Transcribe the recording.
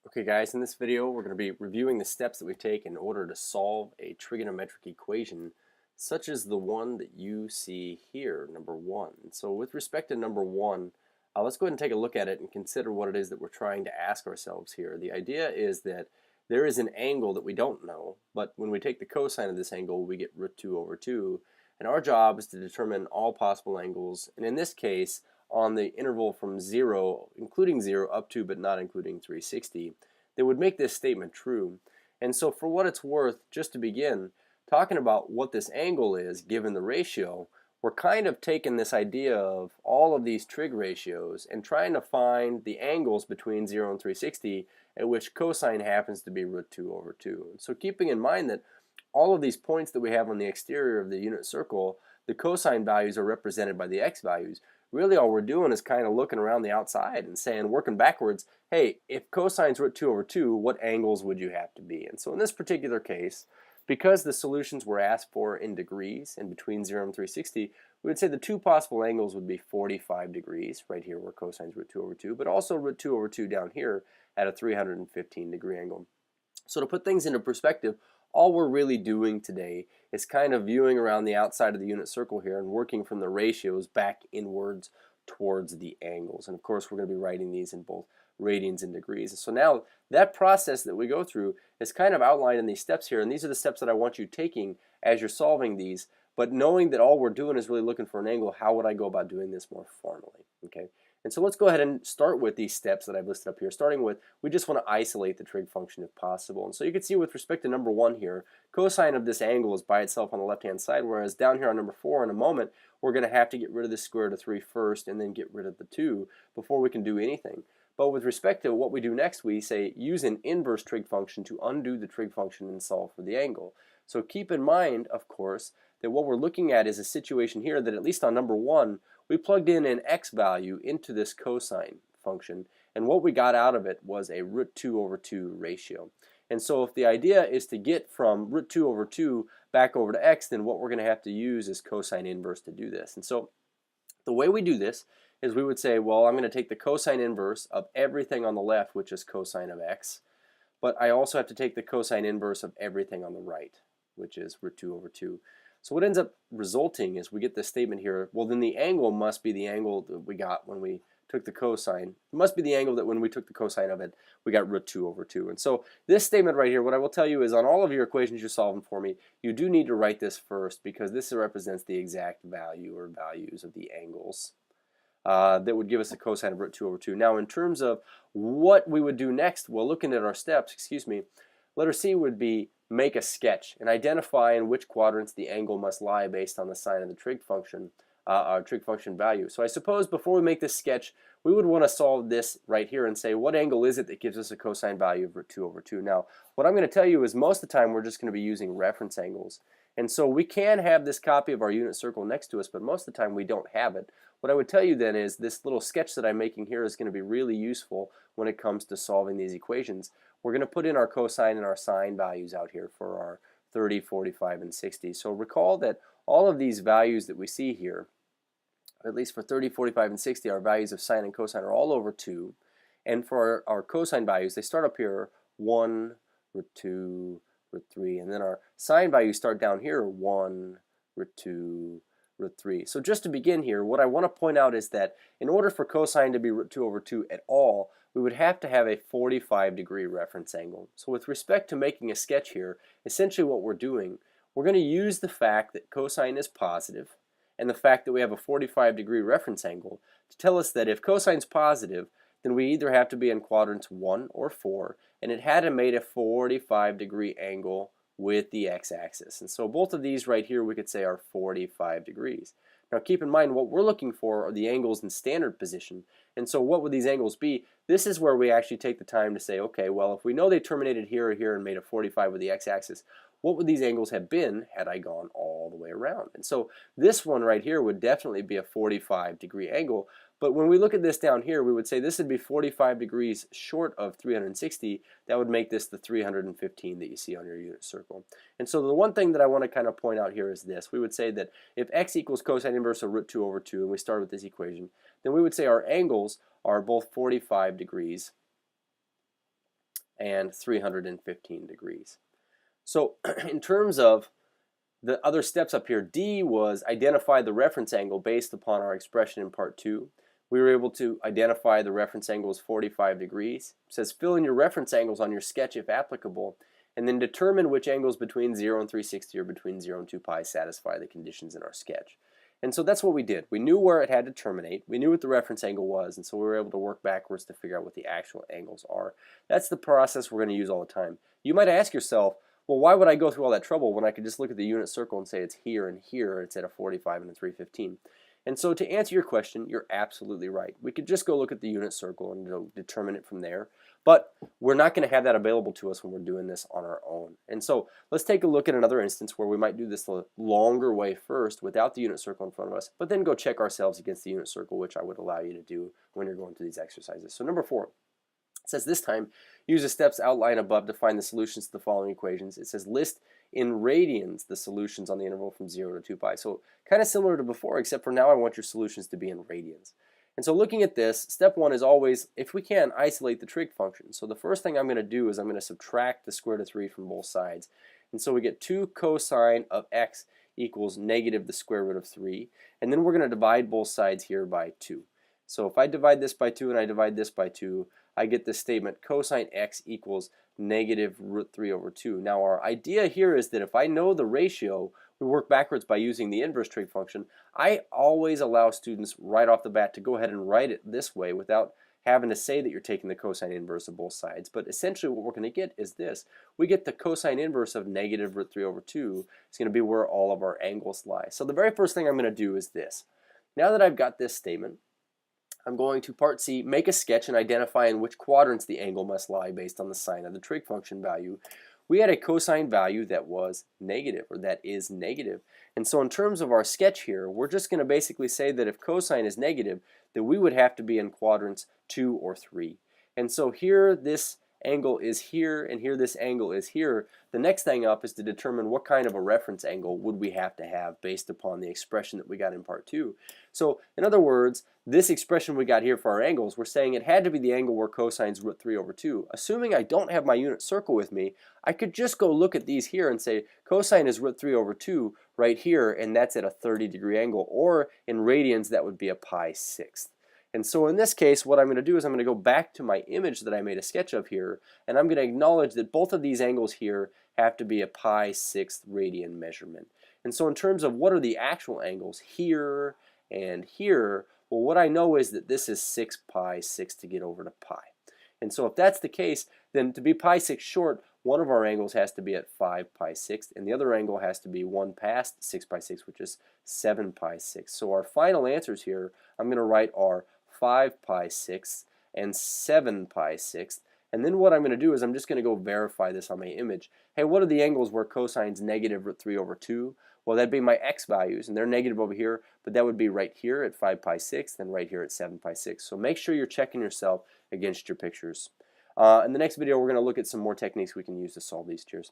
Okay guys, in this video we're going to be reviewing the steps that we take in order to solve a trigonometric equation such as the one that you see here, number one. So with respect to number one, let's go ahead and take a look at it and consider what it is that we're trying to ask ourselves here. The idea is that there is an angle that we don't know, but when we take the cosine of this angle we get root 2 over 2, and our job is to determine all possible angles, and in this case on the interval from 0, including 0, up to but not including 360, that would make this statement true. And so for what it's worth, just to begin, talking about what this angle is given the ratio, we're kind of taking this idea of all of these trig ratios and trying to find the angles between 0 and 360 at which cosine happens to be root 2 over 2. And so keeping in mind that all of these points that we have on the exterior of the unit circle, the cosine values are represented by the x values. Really all we're doing is kind of looking around the outside and saying, working backwards, hey, if cosine's root 2 over 2, what angles would you have to be? And so in this particular case, because the solutions were asked for in degrees and between 0 and 360, we would say the two possible angles would be 45 degrees, right here where cosine's root 2 over 2, but also root 2 over 2 down here at a 315 degree angle. So to put things into perspective, all we're really doing today is kind of viewing around the outside of the unit circle here and working from the ratios back inwards towards the angles. And of course we're going to be writing these in both radians and degrees. So now that process that we go through is kind of outlined in these steps here, and these are the steps that I want you taking as you're solving these, but knowing that all we're doing is really looking for an angle, how would I go about doing this more formally? Okay. And so let's go ahead and start with these steps that I've listed up here, starting with we just want to isolate the trig function if possible. And so you can see with respect to number one here, cosine of this angle is by itself on the left-hand side, whereas down here on number four in a moment, we're going to have to get rid of the square root of 3 first and then get rid of the 2 before we can do anything. But with respect to what we do next, we say use an inverse trig function to undo the trig function and solve for the angle. So keep in mind, of course, that what we're looking at is a situation here that at least on number one, we plugged in an x value into this cosine function, and what we got out of it was a root 2 over 2 ratio. And so if the idea is to get from root 2 over 2 back over to x, then what we're going to have to use is cosine inverse to do this. And so the way we do this is we would say, well, I'm going to take the cosine inverse of everything on the left, which is cosine of x, but I also have to take the cosine inverse of everything on the right, which is root 2 over 2. So what ends up resulting is we get this statement here, well then the angle must be the angle that we got when we took the cosine. It must be the angle that when we took the cosine of it, we got root 2 over 2. And so this statement right here, what I will tell you is on all of your equations you're solving for me, you do need to write this first because this represents the exact value or values of the angles that would give us a cosine of root 2 over 2. Now in terms of what we would do next, well looking at our steps, letter C would be make a sketch and identify in which quadrants the angle must lie based on the sign of the trig function, our trig function value. So I suppose before we make this sketch, we would want to solve this right here and say what angle is it that gives us a cosine value of root 2 over 2. Now what I'm going to tell you is most of the time we're just going to be using reference angles. And so we can have this copy of our unit circle next to us, but most of the time we don't have it. What I would tell you then is this little sketch that I'm making here is going to be really useful when it comes to solving these equations. We're going to put in our cosine and our sine values out here for our 30, 45, and 60. So recall that all of these values that we see here, at least for 30, 45, and 60, our values of sine and cosine are all over 2. And for our cosine values, they start up here, 1, root 2, root 3. And then our sine values start down here, 1, root 2, root 3. So just to begin here, what I want to point out is that in order for cosine to be root 2 over 2 at all, we would have to have a 45 degree reference angle. So with respect to making a sketch here, essentially what we're doing, we're going to use the fact that cosine is positive and the fact that we have a 45 degree reference angle to tell us that if cosine's positive, then we either have to be in quadrants 1 or 4, and it had to make a 45 degree angle with the x-axis. And so both of these right here we could say are 45 degrees. Now keep in mind what we're looking for are the angles in standard position. And so what would these angles be? This is where we actually take the time to say, okay, well if we know they terminated here or here and made a 45 with the x-axis, what would these angles have been had I gone all the way around? And so this one right here would definitely be a 45 degree angle, but when we look at this down here, we would say this would be 45 degrees short of 360. That would make this the 315 that you see on your unit circle. And so the one thing that I want to kind of point out here is this. We would say that if x equals cosine inverse of root 2 over 2, and we start with this equation, then we would say our angles are both 45 degrees and 315 degrees. So in terms of the other steps up here, D was identify the reference angle based upon our expression in part 2. We were able to identify the reference angle is 45 degrees. It says fill in your reference angles on your sketch if applicable, and then determine which angles between 0 and 360 or between 0 and 2 pi satisfy the conditions in our sketch. And so that's what we did. We knew where it had to terminate. We knew what the reference angle was, and so we were able to work backwards to figure out what the actual angles are. That's the process we're going to use all the time. You might ask yourself, well, why would I go through all that trouble when I could just look at the unit circle and say it's here and here, it's at a 45 and a 315? And so to answer your question, you're absolutely right. We could just go look at the unit circle and determine it from there. But we're not going to have that available to us when we're doing this on our own. And so let's take a look at another instance where we might do this the longer way first without the unit circle in front of us, but then go check ourselves against the unit circle, which I would allow you to do when you're going through these exercises. So number 4. It says this time, use the steps outlined above to find the solutions to the following equations. It says list in radians the solutions on the interval from 0 to 2 pi. So kind of similar to before, except for now I want your solutions to be in radians. And so looking at this, step 1 is always, if we can, isolate the trig function. So the first thing I'm going to do is I'm going to subtract the square root of 3 from both sides. And so we get 2 cosine of x equals negative the square root of 3. And then we're going to divide both sides here by 2. So if I divide this by 2 and I divide this by 2, I get this statement cosine x equals negative root 3 over 2. Now our idea here is that if I know the ratio, we work backwards by using the inverse trig function. I always allow students right off the bat to go ahead and write it this way without having to say that you're taking the cosine inverse of both sides. But essentially what we're going to get is this. We get the cosine inverse of negative root 3 over 2. It's going to be where all of our angles lie. So the very first thing I'm going to do is this. Now that I've got this statement, I'm going to part C, make a sketch and identify in which quadrants the angle must lie based on the sign of the trig function value. We had a cosine value that was negative, or that is negative. And so in terms of our sketch here, we're just going to basically say that if cosine is negative, then we would have to be in quadrants 2 or 3. And so here this angle is here, and here this angle is here. The next thing up is to determine what kind of a reference angle would we have to have based upon the expression that we got in part 2. So in other words, this expression we got here for our angles, we're saying it had to be the angle where cosine is root 3 over 2. Assuming I don't have my unit circle with me, I could just go look at these here and say cosine is root 3 over 2 right here, and that's at a 30-degree angle, or in radians that would be a pi sixth. And so in this case, what I'm going to do is I'm going to go back to my image that I made a sketch of here, and I'm going to acknowledge that both of these angles here have to be a pi sixth radian measurement. And so in terms of what are the actual angles here and here, well, what I know is that this is 6 pi 6 to get over to pi. And so if that's the case, then to be pi 6 short, one of our angles has to be at 5 pi 6, and the other angle has to be one past 6 pi 6, which is 7 pi 6. So our final answers here, I'm going to write are 5 pi 6 and 7 pi 6. And then what I'm going to do is I'm just going to go verify this on my image. Hey, what are the angles where cosine's negative root 3 over 2? Well, that'd be my x values, and they're negative over here, but that would be right here at 5 pi 6, and right here at 7 pi 6. So make sure you're checking yourself against your pictures. In the next video, we're going to look at some more techniques we can use to solve these. Cheers.